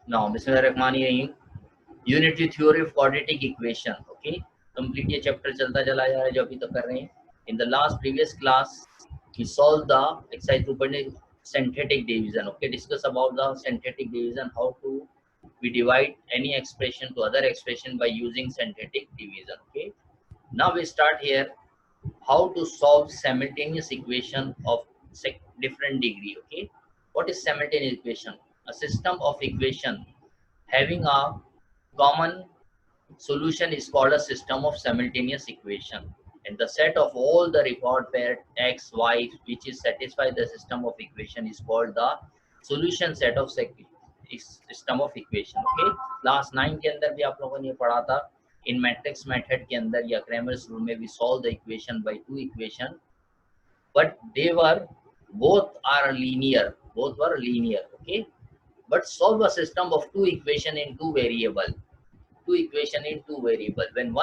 Now, Bismillahirrahmanirrahim. Unity theory of quadratic equation. Okay, complete ये chapter चलता चला जा रहा है जो अभी तक कर रहे हैं. In the last previous class, we solved the exercise 2.8 synthetic division. Okay, discuss about the synthetic division, how to we divide any expression to other expression by using synthetic division. Okay, now we start here how to solve simultaneous equation of different degree. Okay, what is simultaneous equation? A system of equation having a common solution is called a system of simultaneous equation, and the set of all the record pair x y which is satisfy the system of equation is called the solution set of system of equation. Okay, class 9 के अंदर भी आप लोगों ने पढ़ा था. इन matrix method के अंदर या क्रैमर्स रूल में we solve the equation by two equation, but they were both were linear. Okay, but solve a system of two equation in two variable, two equation in two variable. When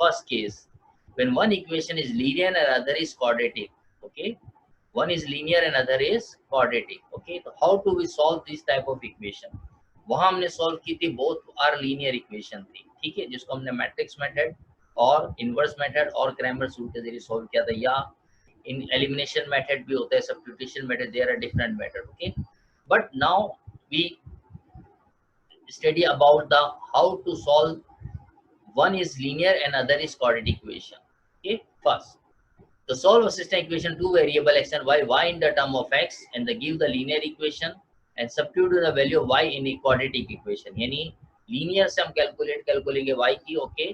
first case, when one equation is linear and other is quadratic. Okay, one is linear and other is quadratic. Okay, so how do we solve this type of equation? वहां हमने solve की थी both are linear equation थी. ठीक है, जिसको हमने matrix method और इनवर्स मेथड और क्रैमर्स रूल के जरिए सॉल्व किया था, या इन एलिमिनेशन मेथड भी होता है, substitution method, there are different method. Okay, but now we study about the how to solve one is linear and other is quadratic equation. Okay, first to solve a system equation two variable x and y in the term of x, and they give the linear equation and substitute the value of y in the quadratic equation. यानी linear से हम calculate करेंगे y की. Okay,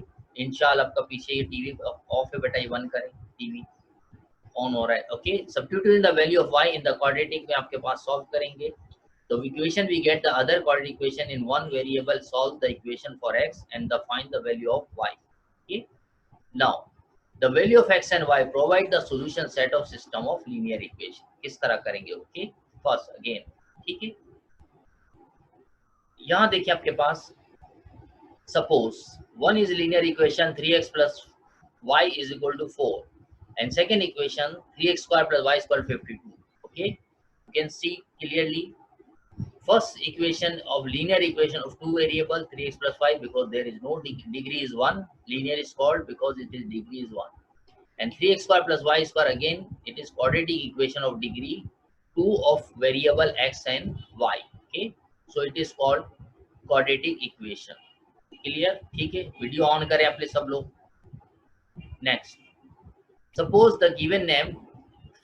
इंशाल्लाह आपका पीछे ये TV off है बेटा, ये बंद करें, टीवी ऑन हो रहा है. Okay, substituting the value of y in the quadratic में आपके पास सॉल्व करेंगे. The equation we get the other quadratic equation in one variable, solve the equation for x and find the value of y. Okay, now the value of x and y provide the solution set of system of linear equation. किस तरह करेंगे? Okay, first again, ठीक है, यहाँ देखिए आपके पास suppose one is linear equation 3x plus y is equal to 4, and second equation 3x square plus y is equal to 52. Okay, you can see clearly first equation of linear equation of two variable 3x plus 5, because there is no degree is 1, linear is called because it is degree is 1, and 3x square plus y square, again it is quadratic equation of degree 2 of variable x and y. Okay, so it is called quadratic equation. Clear? ठीक है, video on करें आप सब लोग. Next, suppose the given name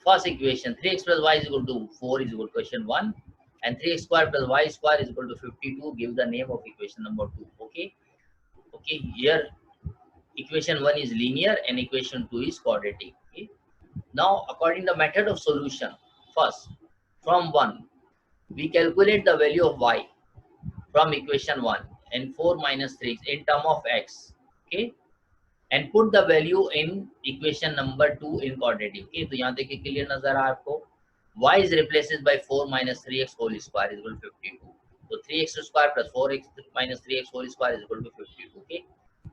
first equation 3x plus y is equal to 4 is equal to question 1, and 3x square plus y square is equal to 52. Give the name of equation number 2. Okay, okay, here equation 1 is linear and equation 2 is quadratic. Okay, now according to the method of solution, first from 1 we calculate the value of y from equation 1 and 4 minus 3 in term of x. Okay, and put the value in equation number 2 in quadratic. Okay, तो यहाँ देखिए clear नजर आ रहा है आपको. y is replaced by 4 minus 3x whole square is equal to 52. So 3x square plus 4x minus 3x whole square is equal to 52. Okay,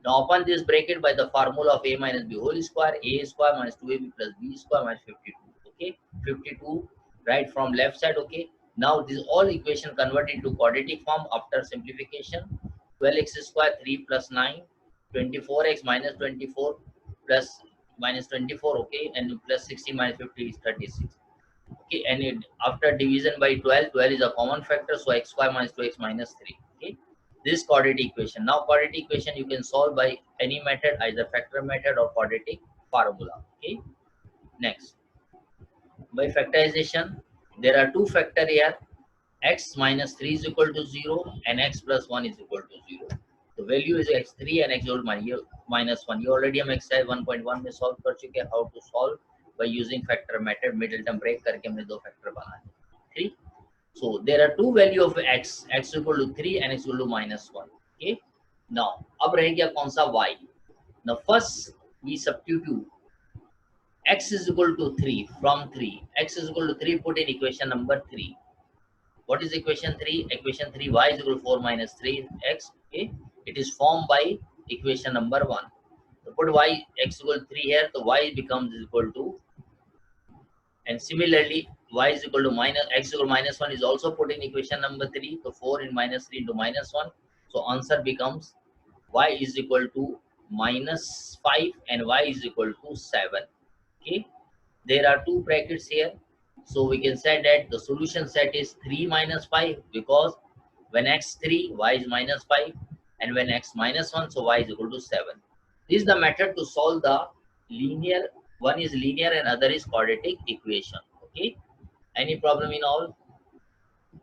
now open this bracket by the formula of a minus b whole square, a square minus 2ab plus b square minus 52. Okay, 52 right from left side. Okay, now this all equation converted into quadratic form after simplification. 12x square 3 plus 9, 24x minus 24 plus minus 24. Okay, and plus 60 minus 50 is 36. Okay, and after division by 12, 12 is a common factor, so x square minus 2x minus 3. Okay, this quadratic equation. Now quadratic equation you can solve by any method, either factor method or quadratic formula. Okay, next, by factorization there are two factor here, x minus 3 is equal to 0 and x plus 1 is equal to 0. The value is x3 and x minus 1. You already हम exercise 1.1 में solve कर चुके हैं how to solve by using factor method. middle term break करके हमने दो factor बनाए. 3. So there are two value of x equal to 3 and x equal to minus 1. Okay, now अब रह गया कौन सा y. Now first we substitute x is equal to 3 from 3. X is equal to 3, put in equation number 3. What is equation 3? Equation 3, y is equal to 4 minus 3x. Okay, it is formed by equation number 1. So put y x equal to 3 here, so y becomes equal to, and similarly y is equal to minus x is equal to minus 1 is also put in equation number 3. So 4 in minus 3 into minus 1. So answer becomes y is equal to minus 5 and y is equal to 7. Okay, there are two brackets here, so we can say that the solution set is 3 minus 5, because when x 3 y is minus 5, and when x minus 1 so y is equal to 7. This is the method to solve the linear, one is linear and other is quadratic equation. Okay, any problem in all?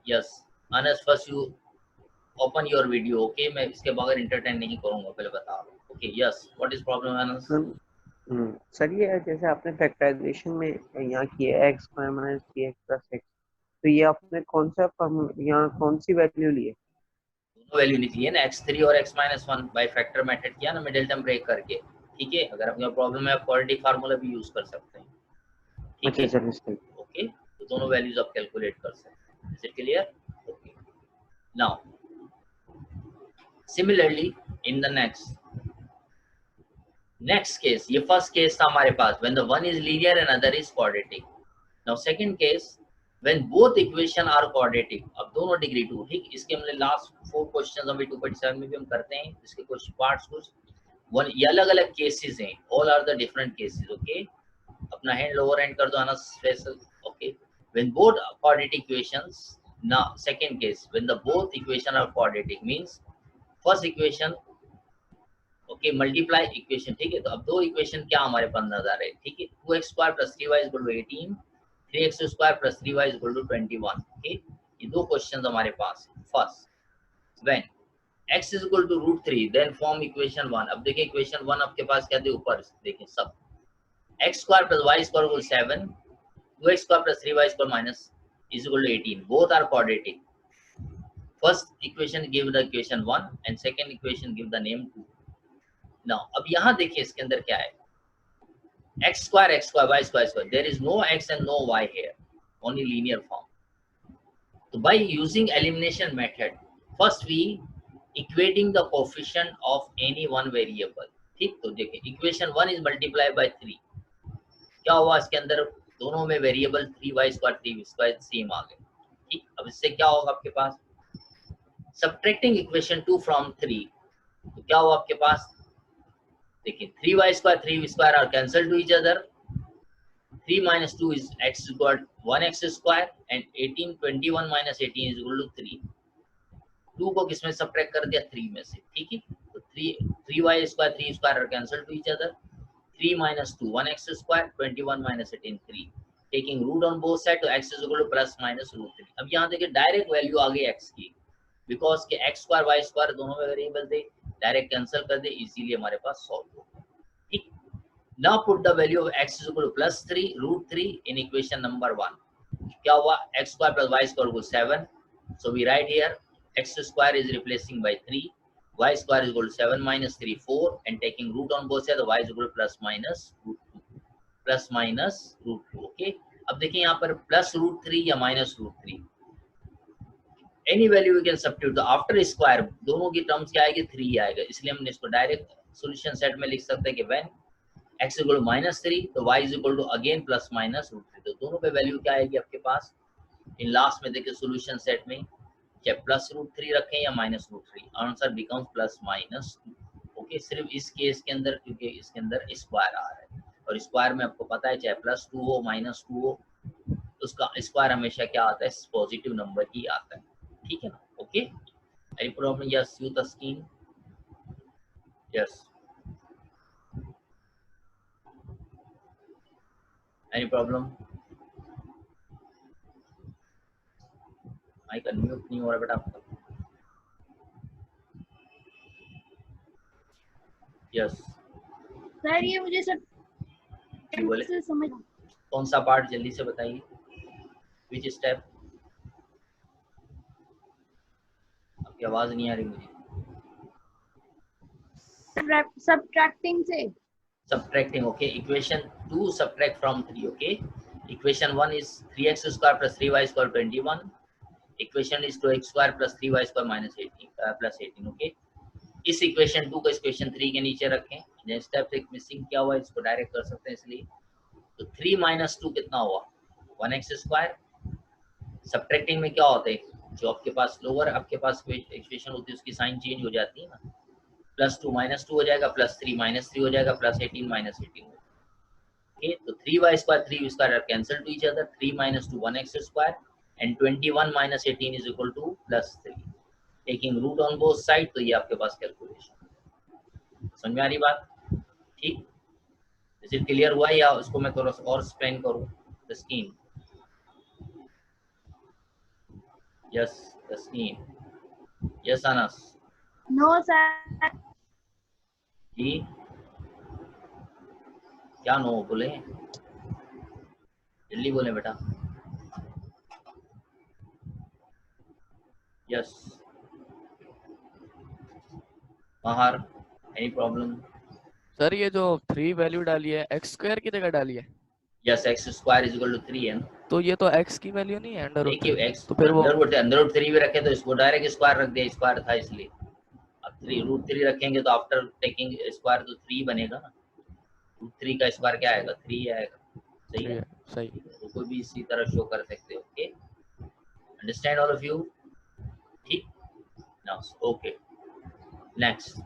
Yes, Anas, first you open your video. Okay, मैं इसके बगैर entertain नहीं करूँगा, पहले बताओ. Okay, yes, what is problem, Anas? Sir ये जैसे आपने फैक्टराइजेशन में यहाँ किया है x square minus 3x plus x, तो ये आपने कौन सा यहाँ कौन सी वैल्यू ली है? दोनों वैल्यू निकली है ना, x3 और x minus 1 by factor method किया ना, मिडिल टर्म ब्रेक करके. ठीक है, अगर आपका प्रॉब्लम है आप क्वाड्रेटिक फार्मूला भी यूज कर सकते हैं. ठीक है, ओके, तो दोनों वैल्यूज आप कैलकुलेट कर सकते हैं. Is it clear? Okay, now similarly in the next case, ये फर्स्ट केस था हमारे पास, when the one is linear and other is quadratic. Now second case, when both equation are quadratic, अब दोनों डिग्री 2. ठीक, इसके हमने लास्ट 4 क्वेश्चंस अभी 2.7 में भी हम करते हैं, इसके कुछ पार्ट्स कुछ वन, ये अलग अलग केसेस हैं, all are the different cases. Okay, अपना हैंड लोअर हैंड कर दो आना special. Okay, when both quadratic equations, now second case, when the both equation are quadratic means first equation, okay, multiply equation. ठीक है, तो अब दो इक्वेशन क्या हमारे पास नजर है. ठीक है, 2x square plus 3y equal to 18, 3x square plus 3y equal to 21. Okay, ये दो क्वेश्चंस हमारे पास. First, when x is equal to √3 then form equation 1. अब देखिए इक्वेशन 1 आपके पास क्या थे ऊपर, देखिए सब x square plus y square equal 7, 2x square plus 3y square minus is equal to 18. Both are quadratic. First equation give the equation 1 and second equation give the name 2. Now अब यहाँ देखिए इसके अंदर क्या है, x square y square, there is no x and no y here, only linear form. So by using elimination method, first we equating the coefficient of any one variable. ठीक, तो देखिए इक्वेशन 1 is multiplied by 3, क्या हुआ इसके अंदर दोनों में variable 3y square 3y square same आ गए. ठीक, अब इससे क्या होगा आपके पास, subtracting equation 2 from 3, तो क्या हुआ आपके पास, देखिए 3y square 3y square are cancelled to each other. 3 minus 2 is x squared 1x square and 18 21 minus 18 is equal to 3. 2 को किसमें सब्ट्रैक्ट कर दिया, 3 में से. ठीक है, तो 3y square 3 square are cancelled to each other. 3 minus 2 1x square, 21 minus 18 3. Taking root on both sides, तो x is equal to plus minus √3. अब यहाँ देखिए डायरेक्ट वैल्यू आ गई x की, बिकॉज के x स्क्वायर y स्क्वायर दोनों में variable थे, डायरेक्ट कैंसिल कर दे, इसीलिए हमारे पास सॉल्व हो गया. ठीक, now put the value of x is equal to plus 3 √3 in equation number 1. क्या हुआ, x square plus y square equal to 7. So we write here x square is replacing by 3, y square is equal to 7 minus 3 4, and taking root on both sides, y is equal to plus minus √2. Okay, अब देखिए यहाँ पर plus √3 या minus √3, any value we can substitute. तो after square दोनों की terms क्या आएगी, 3 आएगा, इसलिए हमने इसको डायरेक्ट सॉल्यूशन सेट में लिख सकते हैं कि व्हेन x इक्वल टू -3 तो y is equal to again plus minus √3. तो दोनों पे वैल्यू क्या आएगी आपके पास, इन लास्ट में देखिए सॉल्यूशन सेट में चाहे प्लस √3 रखें या minus √3, answer becomes plus minus 2. Okay, सिर्फ इस केस के अंदर क्योंकि इसके अंदर स्क्वायर आ रहा है, और स्क्वायर में आपको पता है चाहे प्लस 2 हो माइनस 2 हो, उसका स्क्वायर हमेशा क्या आता है, पॉजिटिव नंबर ही आता है. ठीक है ना. Okay, any problem? Yes you Taskeen, yes, any problem? Mike unmute नहीं हो रहा बेटा आपका. यस सर ये मुझे सब बोले से समझ, कौन सा पार्ट जल्दी से बताइए, विच स्टेप? आपकी आवाज नहीं आ रही मुझे. सब्ट्रैक्टिंग से, subtracting. Okay, equation 2 subtract from 3. Okay, equation 1 is 3x square plus 3y square 21. Equation is 2x square plus 3y square minus 18 plus 18. Okay, इस इक्वेशन 2 को इक्वेशन 3 के नीचे रखें. नेक्स्ट स्टेप एक मिसिंग क्या हुआ, इसको डायरेक्ट कर सकते हैं, इसलिए तो 3 minus 2 कितना हुआ, 1x स्क्वायर। सब्ट्रैक्टिंग में क्या होता है, जो आपके पास लोअर आपके पास इक्वेशन होती है उसकी साइन चेंज हो जाती है ना, +2 -2 हो जाएगा, +3 -3 हो जाएगा, +18 -18। Okay, तो 3y square 3 square are cancelled to each other, 3 - 2 1x square and 21 - 18 is equal to +3। Taking root on both side, तो ये आपके पास कैलकुलेशन। समझ में आ रही बात? ठीक, इज इट क्लियर हुआ या उसको मैं थोड़ा सा और एक्सप्लेन करूं? The scheme, yes the scheme, yes अनस नो सर। जी, क्या नो बोले, जल्दी बोले बेटा। यस बाहर, एनी प्रॉब्लम? सर ये जो 3 वैल्यू डाली है x स्क्वायर की जगह डाली है, yes x square is equal to 3 है ना। तो ये तो x की वैल्यू नहीं है अंडर रूट देखिए 3, x तो फिर वो अंडर रूट 3 भी रखे तो इसको डायरेक्ट स्क्वायर रख दिया, स्क्वायर था इसलिए। अब 3 रूट 3 रखेंगे तो आफ्टर टेकिंग स्क्वायर तो 3 बनेगा ना, रूट 3 का स्क्वायर क्या आएगा, 3 आएगा। सही 3 है, है, सही। तो कोई भी इसी तरह शो कर सकते हो। Okay, understand all of you? ठीक, now okay, next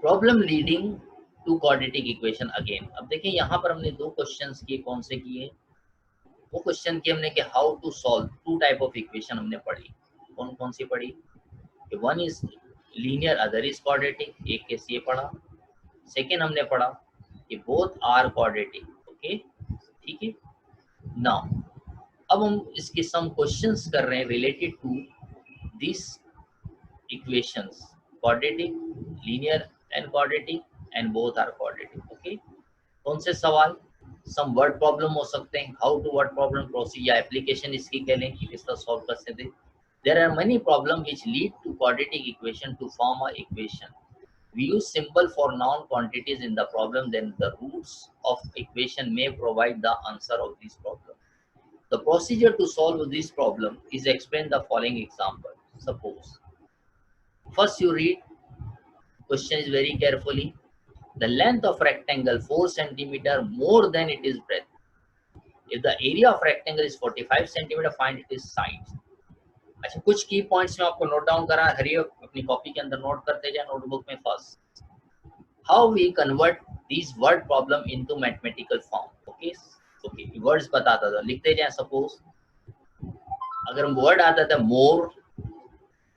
problem leading to quadratic equation again. अब देखिए यहाँ पर हमने दो क्वेश्चंस किए, कौन से किए? वो क्वेश्चन किए हमने कि how to solve two type of equation हमने पढ़ी। कौन कौन सी पढ़ी? One is linear other is quadratic, एक केस ये पढ़ा। सेकेंड हमने पढ़ा कि बोथ आर क्वाड्रेटिक। ओके, ठीक है। नाउ अब हम इसके सम क्वेश्चंस कर रहे हैं related to this equations, quadratic, linear and quadratic and both are quadratic. Okay, कौन से सवाल? सम वर्ड प्रॉब्लम हो सकते हैं, how to word problem proceed या एप्लीकेशन इसकी कह लें कि किस तरह सॉल्व कर सकते हैं। There are many problem which lead to quadratic equation to form a equation. We use symbol for known quantities in the problem, then the roots of equation may provide the answer of this problem. The procedure to solve this problem is explained the following example. Suppose, first you read question is very carefully. The length of rectangle 4 centimeter more than it is breadth. If the area of rectangle is 45 centimeter, find its sides. अच्छा, कुछ की points में आपको note down करा, हरिए अपनी copy के अंदर note करते जाए नोटबुक में। First, how we convert these word problem into mathematical form. Okay, okay, words बताता था, लिखते जाए। सपोज अगर हम वर्ड आता था मोर,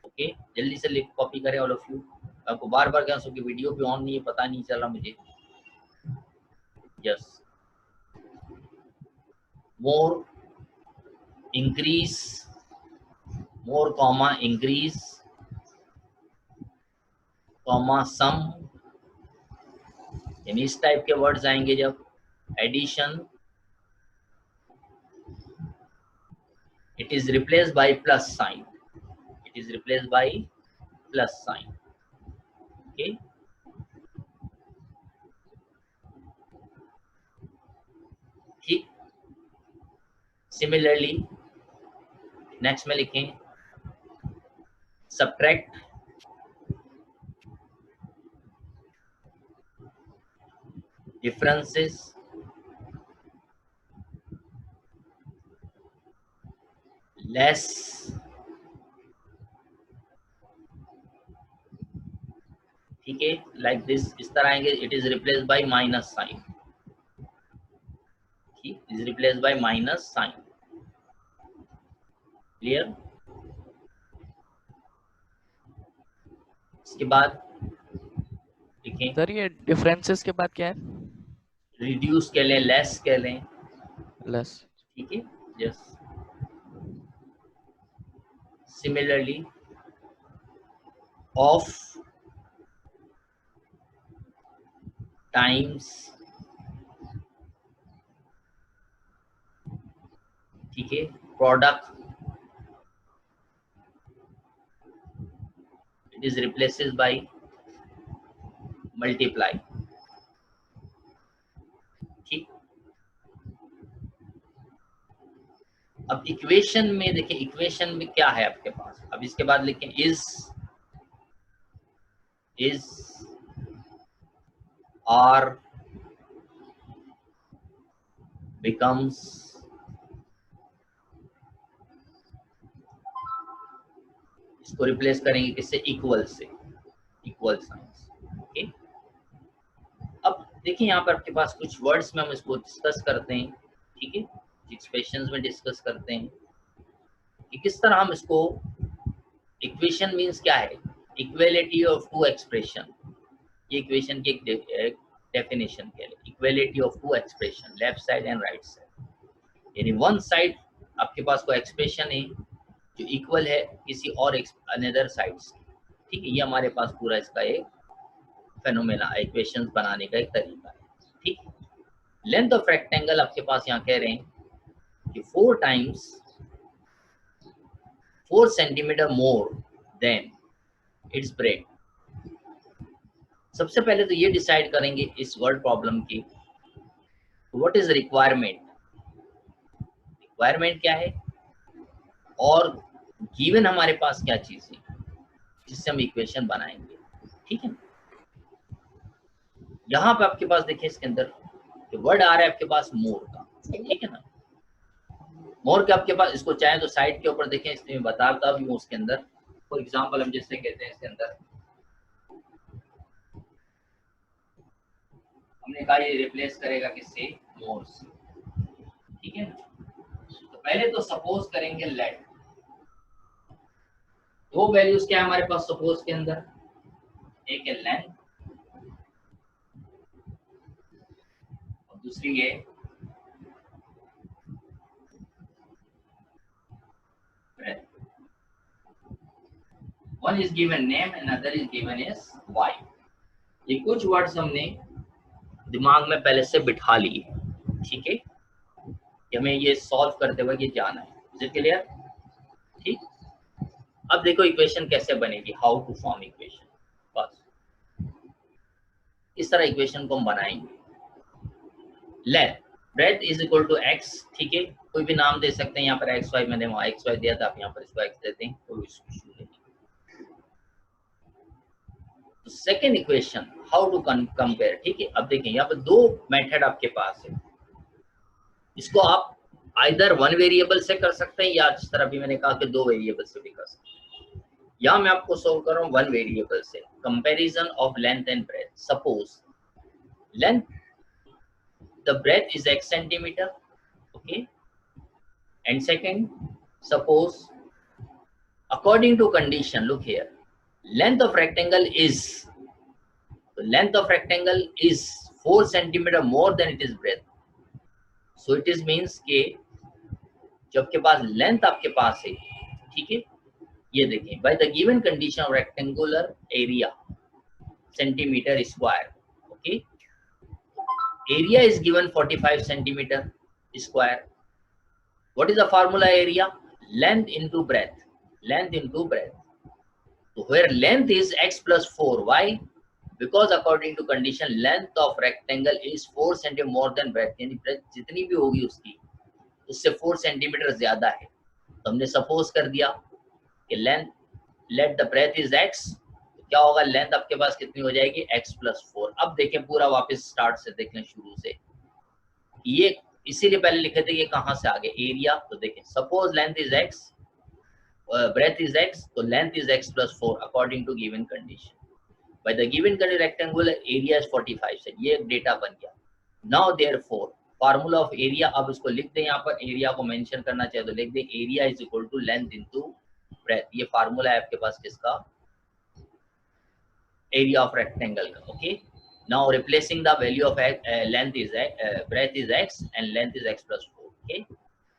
ओके, जल्दी से लिख कॉपी करें ऑल ऑफ यू। आपको बार बार कह सकूं कि वीडियो भी ऑन नहीं है, पता नहीं चल रहा मुझे। यस, मोर, इंक्रीज, मोर कॉमा इंक्रीज कॉमा सम, यानी इस टाइप के वर्ड्स आएंगे। जब addition, it is replaced by plus sign, it is replaced by plus sign. Okay, ठीक। सिमिलरली नेक्स्ट में लिखें सब्ट्रैक्ट, डिफरेंसेस, लेस, ठीक है, लाइक दिस, इस तरह आएंगे। It is replaced by minus sign, ठीक, is replaced by minus sign. Clear? इसके बाद लिखें सर ये डिफरेंसेस के बाद क्या है? रिड्यूस कह लें, लेस कह लें, लेस। ठीक है। यस, सिमिलरली ऑफ टाइम्स, ठीक है, product, it is replaces by multiply, ठीक। अब इक्वेशन में देखिए, इक्वेशन में क्या है आपके पास। अब इसके बाद लिखें इज आर बिकम्स इसको रिप्लेस करेंगे किससे, इक्वल से, इक्वल साइंस। ओके, अब देखिए यहाँ पर आपके पास कुछ वर्ड्स में हम इसको डिस्कस करते हैं, ठीक है, एक्सप्रेशंस में डिस्कस करते हैं कि किस तरह हम इसको, इक्वेशन मींस क्या है, इक्वलिटी ऑफ टू एक्सप्रेशन, ये इक्वेशन की एक डेफिनेशन के लिए, equality of two expression, left side and right side, यानी वन साइड आपके पास कोई एक्सप्रेशन है जो इक्वल है किसी और अनदर साइड्स, ठीक है, ये हमारे पास पूरा इसका एक फेनोमेना, इक्वेशंस बनाने का एक तरीका है, ठीक। लेंथ ऑफ रेक्टेंगल आपके पास यहाँ कह रहे हैं कि 4 centimetre more then it's bread. सबसे पहले तो ये डिसाइड करेंगे इस वर्ड प्रॉब्लम की, व्हाट इज रिक्वायरमेंट, रिक्वायरमेंट क्या है और गिवन हमारे पास क्या चीज है जिससे हम इक्वेशन बनाएंगे, ठीक है। यहाँ पे आपके पास देखिए इसके अंदर वर्ड आ रहा है आपके पास मोर का, ठीक है ना, मोर के आपके पास, इसको चाहे तो साइड के ऊपर देखें, इसमें बताता भी हूँ उसके अंदर। फॉर एग्जांपल हम जैसे कहते हैं इसके अंदर हमने कहा ये रिप्लेस करेगा किससे, मोर से, ठीक है। तो पहले तो सपोज करेंगे लेट, दो वैल्यूज क्या है हमारे पास सपोज के अंदर, एक है लेंथ और दूसरी है breadth. One is given name and other is given as y. ये कुछ वर्ड्स हमने दिमाग में पहले से बिठा लिए, ठीक है, कि हमें ये सॉल्व करते वक्त ये जाना है, इज इट क्लियर, ठीक। अब देखो इक्वेशन कैसे बनेगी, हाउ टू फॉर्म इक्वेशन, बस इस तरह इक्वेशन को हम बनाएंगे। Let breadth is equal to x, ठीक है, कोई भी नाम दे सकते हैं, यहाँ पर एक्स वाई, मैंने वहाँ एक्स वाई दिया था, आप यहाँ पर इसको एक्स देते हैं, कोई इशू नहीं। Second equation how to compare, ठीक है। अब देखें यहाँ पर दो मेथड आपके पास है, इसको आप आइदर वन वेरिएबल से कर सकते हैं या जिस तरह भी मैंने कहा कि दो वेरिएबल से भी कर सकते हैं। यहाँ मैं आपको सोल्व कर रहा हूँ वन वेरिएबल से, comparison of length and breadth. Suppose length, the breadth is x centimeter, okay, and second, suppose according to condition, look here, length of rectangle is, the length of rectangle is 4 centimeter more than it is breadth, so it is means के जब के पास length आपके पास है, ठीक है, ये देखें, by the given condition of rectangular area centimeter square, okay, area is given 45 centimeter square. What is the formula area? Length into breadth. Length into breadth. So where length is x plus 4. Why? Because according to condition, length of rectangle is 4 centimeter more than breadth. यानी breadth जितनी भी होगी उसकी उससे 4 centimetre ज्यादा है। तो हमने सपोज कर दिया कि length, let the breadth is x, क्या होगा, लेंथ आपके पास कितनी हो जाएगी, x प्लस 4। अब देखें पूरा वापस स्टार्ट से देख लें, शुरू से, ये इसीलिए पहले लिखे थे ये कहां से आगे, एरिया। तो देखें suppose length is x, breadth is x, तो length is x plus 4 according to given condition. By the given condition rectangular area is 45 से, ये एक डेटा बन गया। Now therefore formula of area, अब इसको लिख दें, यहाँ पर एरिया को मेंशन करना चाहिए तो लिख दें area is equal to length into breadth. ये फार्मूला है आपके पास किसका, area of rectangle, okay. Now replacing the value of length is breadth is x and length is x plus 4, okay.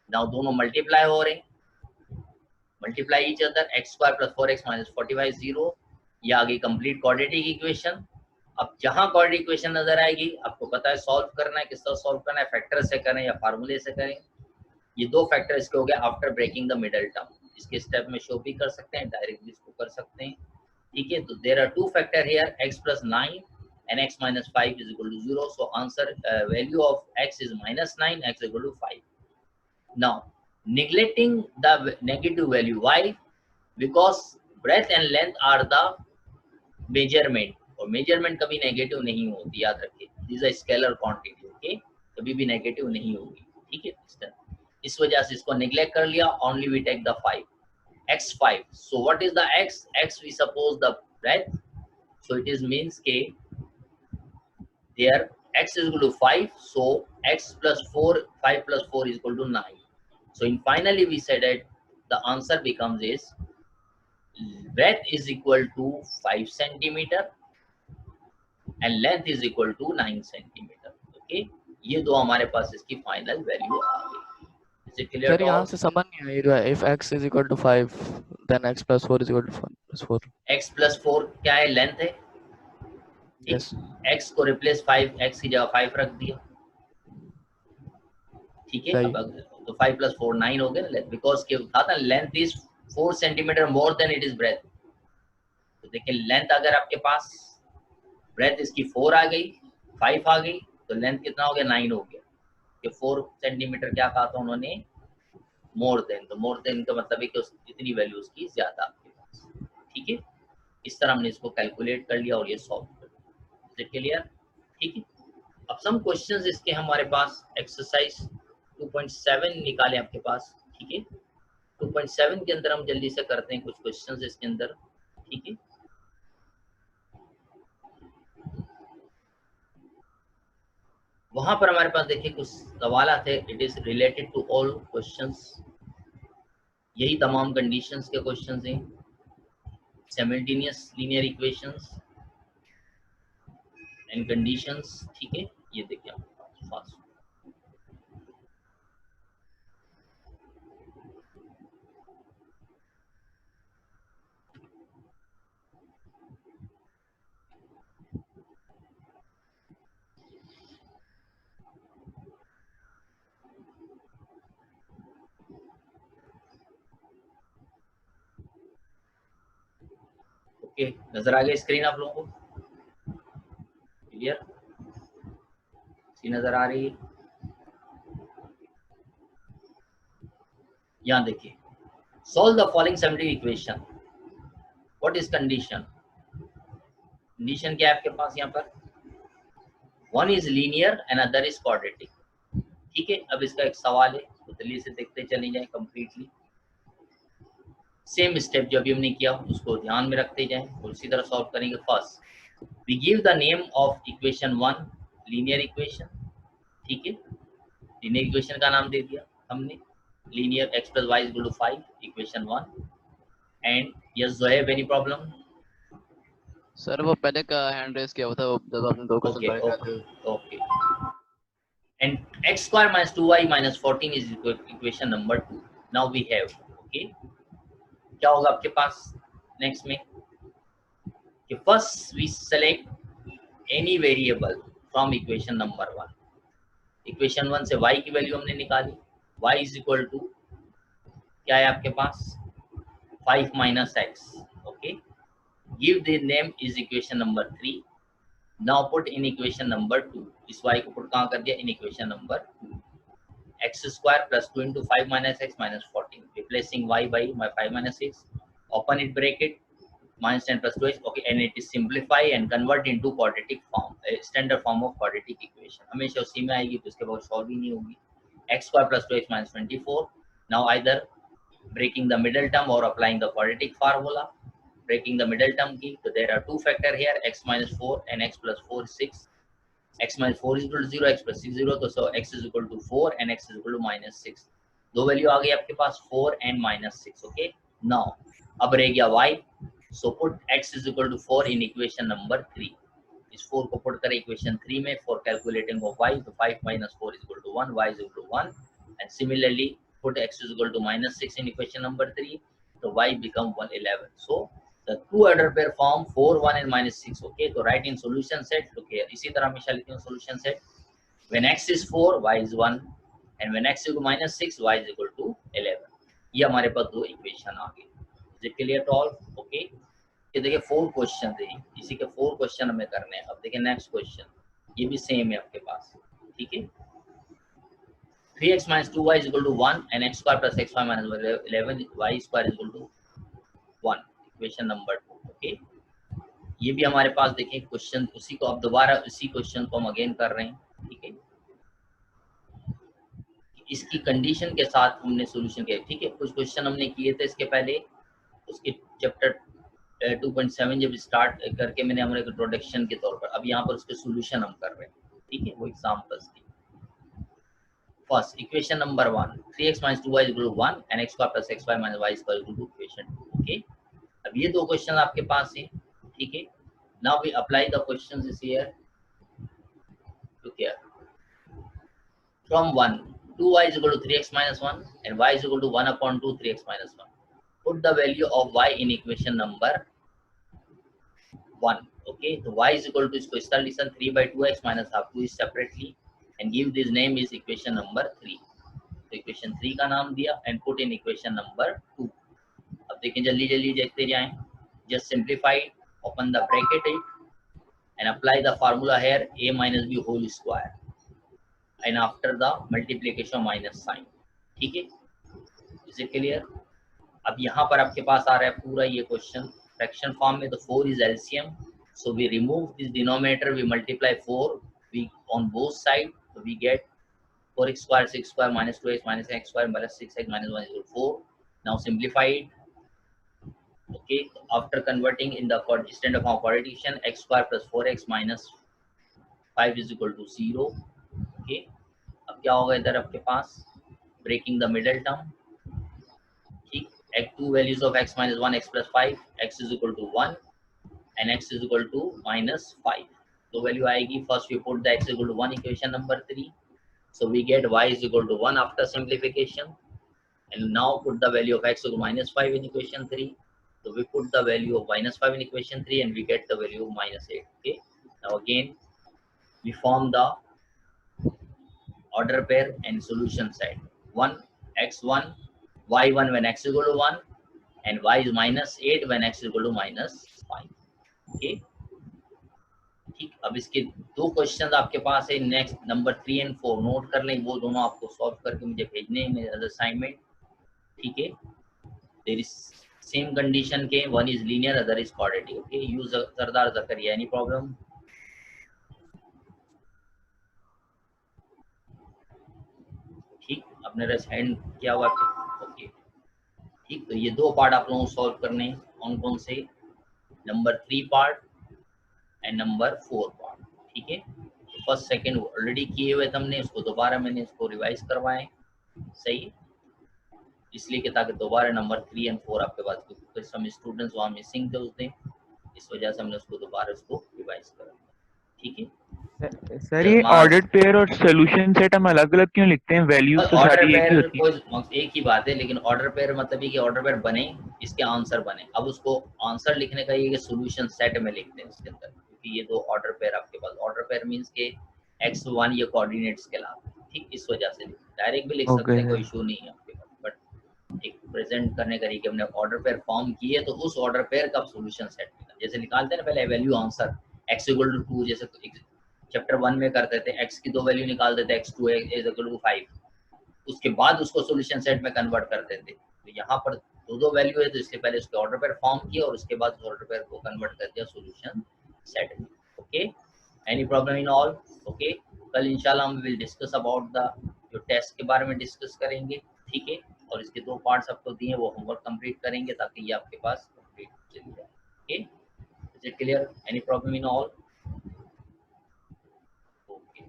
Now दोनों multiply हो रहे हैं, multiply each other, x square plus 4x minus 45 0, ये आ गई complete quadratic equation। अब जहां quadratic equation नजर आएगी आपको पता है सॉल्व करना है, किस तरह सॉल्व करना है, फैक्टर से करें या फार्मूले से करें। ये दो फैक्टर इसके हो गए after breaking the middle term, इसके स्टेप में शो भी कर सकते हैं, डायरेक्टली इसको कर सकते हैं, ठीक है। तो there are two factor here, x plus 9 and x minus 5 is equal to 0, so answer value of x is minus 9, x is equal to 5. Now neglecting the negative value, why? Because breadth and length are the measurement, और measurement कभी negative नहीं होती, याद रखिए, this is scalar quantity, okay, कभी भी negative नहीं होगी, ठीक है। इस वजह से इसको नेग्लेक्ट कर लिया, only we take the 5, x5. So what is the x? X we suppose the breadth. So it is means k there x is equal to 5. So x plus 4, 5 plus 4 is equal to 9. So in finally we said that the answer becomes is breadth is equal to 5 centimeter and length is equal to 9 centimeter. Okay, ये दो हमारे पास इसकी final value आ गई. Is it clear sir to यहाँ all? से समझ नहीं आ रहा है, if x is equal to 5 then x plus 4 is equal to 4. x plus 4 क्या है? लेंथ है. Yes. x को रिप्लेस 5, x की जगह 5 रख दिया. ठीक है, सही. अब तो 5 plus 4 9 हो गया. बिकॉज के था ना length is 4 centimetre more than it is breadth. तो देखिए लेंथ अगर आपके पास ब्रेथ इसकी 4 आ गई, 5 आ गई, तो लेंथ कितना हो गया? 9 हो गया. कि 4 सेंटीमीटर क्या कहा था उन्होंने? More than. तो मोर देन का मतलब है कि इतनी वैल्यू उसकी ज्यादा आपके पास. ठीक है, इस तरह हमने इसको कैलकुलेट कर लिया और ये सॉल्व कर लिया. Is it clear? ठीक है. अब सम क्वेश्चंस इसके हमारे पास एक्सरसाइज 2.7 निकाले आपके पास. ठीक है, 2.7 के अंदर हम जल्दी से करते हैं कुछ क्वेश्चंस इसके अंदर. ठीक है, वहां पर हमारे पास देखिए कुछ सवाल थे. It is related to all questions. यही तमाम कंडीशंस के क्वेश्चंस हैं. Simultaneous linear equations and conditions. ठीक है, ये देखिए आपके पास. ओके, नजर आ गई स्क्रीन आप लोगों को? क्लियर? सी नजर आ रही है? यहाँ देखिए, solve the following symmetry equation. What is condition? Condition क्या है आपके पास यहाँ पर? One is linear and other is quadratic. ठीक है, अब इसका एक सवाल है, तो जल्दी से देखते चले जाएं कंप्लीटली. सेम स्टेप जो अभी हमने किया उसको ध्यान में रखते जाएं और उसी तरह सॉल्व करेंगे. First we give the name of equation 1 linear equation. ठीक है, लीनियर इक्वेशन का नाम दे दिया हमने linear x plus y is equal to 5 equation 1. And yes Zoheb any problem? Sir वो पहले का हैंड रेस किया हुआ था, वो जब आपने दो क्वेश्चन Okay, पढ़े थे. okay. And x square minus 2y minus 14 is equation number 2. Now we have, okay, क्या होगा आपके पास नेक्स्ट में कि first we select any variable from equation number 1. Equation 1 से y की वैल्यू हमने निकाली. y इज इक्वल टू क्या है आपके पास? 5 minus x. Okay, give the name is equation number 3. Now put in equation number 2. इस y को पुट कहाँ कर दिया? In equation number 2. x square plus 2 into 5 minus x minus 14. Replacing y by my 5 minus 6. Open it bracket. Minus 10 plus 2x. Okay, and it is simplify and convert into quadratic form. A standard form of quadratic equation. हमेशा उसी में आएगी, तो इसके बाद solve ही नहीं होगी. x square plus 2x minus 24. Now either breaking the middle term or applying the quadratic formula. Breaking the middle term की, so there are two factor here, x minus 4 and x plus 4 is 6. x minus 4 is equal to 0, x plus 6 0, तो so x is equal to 4 and x is equal to minus 6. दो value आ गई आपके पास 4 and minus 6. Okay, now अब रह गया y. So put x is equal to 4 in equation number 3. इस 4 को put करें इक्वेशन 3 में फॉर कैलकुलेटिंग ऑफ y. तो 5 minus 4 is equal to 1, y is equal to 1. and similarly put x is equal to minus 6 in equation number 3. तो y become 111. so the two order pair form 4 1 and minus 6. okay, तो write in solution set. look here, इसी तरह हमेशा लिखते हैं solution set. when x is 4 y is 1 and when x is minus 6 y is equal to 11. ये हमारे पास दो equation आ गए. is it clear to all? okay, ये देखिए 4 क्वेश्चन थे, इसी के 4 क्वेश्चन हमें करने हैं. अब देखिए नेक्स्ट क्वेश्चन, ये भी सेम है आपके पास. ठीक है, 3x minus 2y is equal to 1 and x square plus xy minus 11 y square is equal to 1. Equation number 2. Okay, ये भी हमारे पास देखिए क्वेश्चन उसी को अब दोबारा उसी क्वेश्चन को हम अगेन कर रहे हैं. ठीक है, इसकी कंडीशन के साथ हमने सॉल्यूशन किया. ठीक है, कुछ क्वेश्चन हमने किए थे इसके पहले उसके चैप्टर 2.7 जब स्टार्ट करके मैंने हमारे इंट्रोडक्शन के तौर पर, अब यहाँ पर उसके सॉल्यूशन हम कर रहे हैं, ठीक है, वो एग्जांपल्स थी। First equation number 1, 3x - 2y = 1 and x² + xy - y = 2, equation 2। Okay, अब ये दो क्वेश्चन आपके पास हैं, ठीक है। Now we apply the questions is here to care from 1, 2y = 3x - 1 and y = 1/2 3x - 1. Put the value of y in equation number 1. Okay, so y = इसको इस तरह लिखना 3/2x - ½ 2 is separately and give this name is equation number 3. तो equation 3 का नाम दिया and put in equation number 2. अब देखें, जल्दी जल्दी देखते जाएं। Just simplify, open the bracket and apply the formula here, a minus b whole square and after the multiplication minus sign, ठीक है। Is it clear? अब यहाँ पर आपके पास आ रहा है पूरा ये क्वेश्चन फ्रैक्शन फॉर्म में, तो 4 is LCM, so we remove this denominator, we multiply 4 we on both side, so we get 4x square 6 square minus 2x minus x square plus 6x minus 1 is 4. Now simplify it. Okay, after converting in the standard form quadratic, x square plus 4x minus 5 is equal to 0. Okay, अब क्या होगा इधर आपके पास, breaking the middle term, ठीक, two values of x minus 1 x plus 5, x is equal to 1 and x is equal to minus 5. तो value आएगी, first we put the x is equal to 1 equation number 3, so we get y is equal to 1 after simplification, and now put the value of x equal to minus 5 in equation 3, so we put the value of minus 5 in equation 3 and we get the value of minus 8. Okay, now again we form the order pair and solution set, 1 x1 y1 when x is equal to 1 and y is minus 8 when x is equal to minus 5. Okay, ठीक, अब इसके दो question आपके पास है, next number 3 and 4 note कर लें, वो दोनों आपको सॉल्व करके मुझे भेजने हैं मेरे असाइनमेंट, ठीक है। देयर इज सेम कंडीशन के, one is linear other is quadratic. Okay, use Sardar Zakaria, any problem? ठीक, आपने रेस हैंड किया हुआ है, ओके ठीक। तो ये दो पार्ट आप लोगों को सॉल्व करने हैं, कौन से, number 3 part and number 4 part, ठीक है। फर्स्ट सेकंड ऑलरेडी किए हुए थे हमने, उसको दोबारा मैंने इसको रिवाइज करवाएं, सही, इसलिए कि ताकि दोबारा नंबर 3 and 4 आपके पास, क्योंकि some स्टूडेंट्स वहाँ मिसिंग थे उस दिन, इस वजह से हमने उसको दोबारा उसको रिवाइज करा, ठीक है। सर ये ऑर्डर्ड पेयर और सॉल्यूशन सेट हम अलग अलग क्यों लिखते हैं, वैल्यूज तो सारी एक ही होती है। एक ही बात है, लेकिन ऑर्डर पेयर मतलब ये कि ऑर्डर पेयर बने, इसके आंसर बने, अब उसको आंसर लिखने का ये कि सॉल्यूशन सेट में लिखते हैं उसके अंदर, क्योंकि ये दो ऑर्डर पेयर आपके पास, ऑर्डर पेयर मींस के x1 ये कोऑर्डिनेट्स कहलाते हैं, ठीक, इस वजह से डायरेक्ट भी लिख सकते हैं, कोई इशू नहीं है आपके पास, बट एक प्रेजेंट करने का तरीके, हमने ऑर्डर पेयर फॉर्म किए तो उस ऑर्डर पेयर का सॉल्यूशन सेट निकाल, जैसे निकालते हैं ना पहले वैल्यू आंसर x = 2, जैसे चैप्टर 1 में करते थे, x की दो वैल्यू निकाल देते, x2 = 5, उसके बाद उसको सॉल्यूशन सेट में कन्वर्ट करते थे। तो यहाँ पर दो वैल्यू है, तो इसलिए पहले उसके ऑर्डर पेयर फॉर्म किया और उसके बाद ऑर्डर पेयर को कन्वर्ट कर दिया सॉल्यूशन सेट में। Okay, any problem in all? Okay, कल इंशाल्लाह हम विल डिस्कस अबाउट द जो टेस्ट के बारे में डिस्कस करेंगे, ठीक है, और इसके दो पार्ट्स आपको दिए वो होमवर्क कंप्लीट करेंगे ताकि ये आपके पास कंप्लीट चल जाए। Okay, is it clear? Any problem in all? Okay,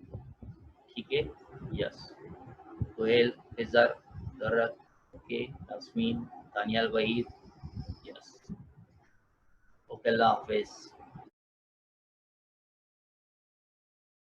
ठीक है, यस, सोहेल, इज़र, दर्रत, okay, Nasmeen, Daniyal, Waheed, yes, okay, अल्लाह हाफिज़।